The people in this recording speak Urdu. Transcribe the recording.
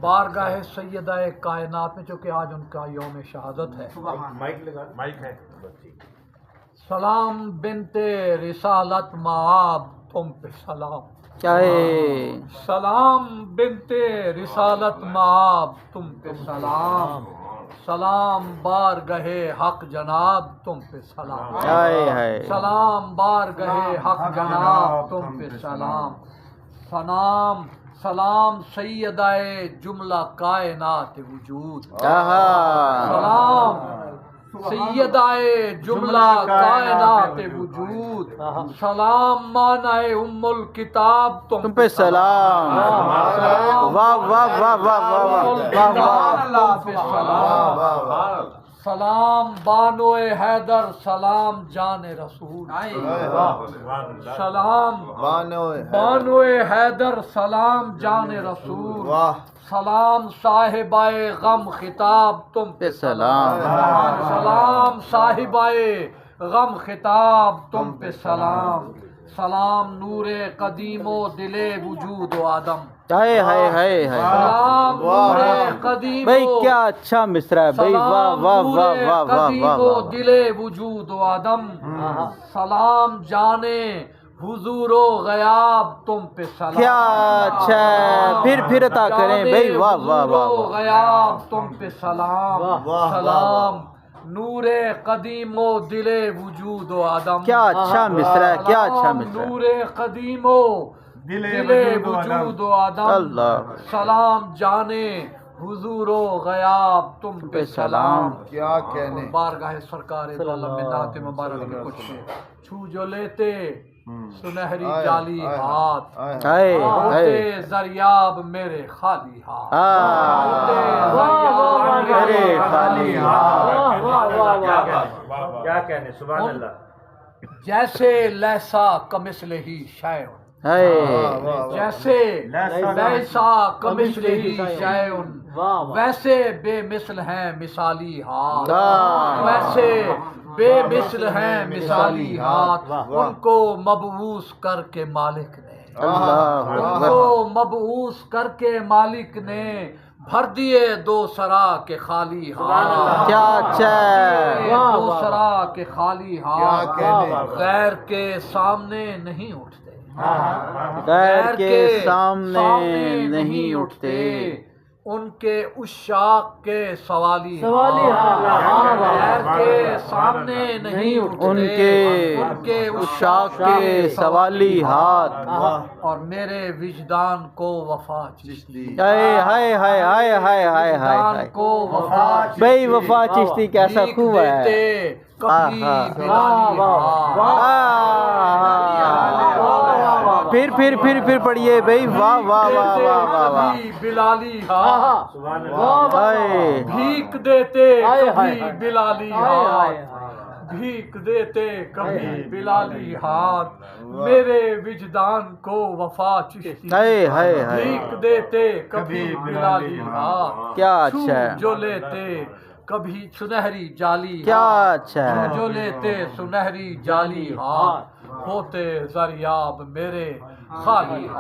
بارگاہ سیدہ کائنات میں، چونکہ آج ان کا یوم شہادت ہے، مائک ہے، سلام بنت رسالت مآب تم پہ سلام، سلام بنت رسالت مآب تم پہ سلام، سلام بارگاہ حق جناب تم پہ سلام، سلام بارگاہ حق جناب تم پہ سلام، سلام سلام سیدہ جملہ کائنات وجود، سلام سیدہ جملہ کائنات وجود، سلام معنی ام الکتاب تم پہ سلام، واہ واہ واہ واہ واہ واہ تم پہ سلام، سلام بانو حیدر، سلام جان رسول، سلام بانو حیدر، سلام جان رسول، سلام صاحبہ غم خطاب تم پہ سلام، سلام صاحبہ غم خطاب تم پہ سلام، سلام نور قدیم و دل وجود و آدم، سلام نور قدیم بھائی کیا اچھا مصرع ہے بھائی، واہ واہ واہ واہ واہ قدیم و دل وجود و آدم، سلام جانے حضور و غیاب تم پہ سلام، کیا اچھا ہے، پھر عطا کریں بھائی، واہ واہ واہ حضور و غیاب تم پہ سلام، سلام نور قدیم و دل وجود و آدم، کیا اچھا مصرع ہے، کیا اچھا مصرع ہے، نور قدیم و دل وجود و آدم، اللہ سلام جانے حضور و غیاب تم پہ سلام، کیا کہنے، بارگاہ سرکار دو عالم میں نعت مبارک میں کچھ چھو جو لیتے سنہری جالی ہاتھ، ہوتے زریاب میرے خالی ہاتھ، ہوتے زریاب میرے خالی کیا کہنے، سبحان اللہ، جیسے لیسا کمثلہ ہی شیء، جیسے لیسا کمثلہ ہی شیء، ویسے بے مثل ہیں مثالی ہاتھ، ویسے بے مثل ہیں مثالی ہاتھ، ان کو مبعوث کر کے مالک نے، ان کو مبعوث کر کے مالک نے بھر دیے دو سرا کے خالی ہاتھ، کیا اچھا ہے، دو سرا کے خالی ہاتھ، غیر کے سامنے نہیں اٹھتے، غیر کے سامنے نہیں اٹھتے، ان کے عشاق کے سوالی ہاتھ، غیر کے سامنے نہیں اٹھتے، ان کے عشاق کے سوالی ہاتھ، اور میرے وجدان کو وفا چشتی، ہائے ہائے ہائے ہائے ہائے ہائے وجدان ہائے کو وفا چشتی، بھائی وفا چشتی کیسا خوب ہے، دیتے کبھی بلالی ہاتھ، پھر پڑھیے بھائی، واہ واہ واہ واہ واہ واہ، کبھی بلالی ہاتھ، ہائے بھیک دیتے کبھی بلالی ہاتھ، بھیک دیتے کبھی بلالی ہاتھ، میرے وجدان کو وفا چشتی، ہائے ہائے ہائے، بھیک دیتے کبھی بلالی ہاتھ، کیا اچھا ہے، جو لیتے کبھی سنہری جالی کیا ہاتھ، اچھا ہے، جو لیتے سنہری جالی ہاتھ، ہوتے زریاب میرے خالی ہاتھ۔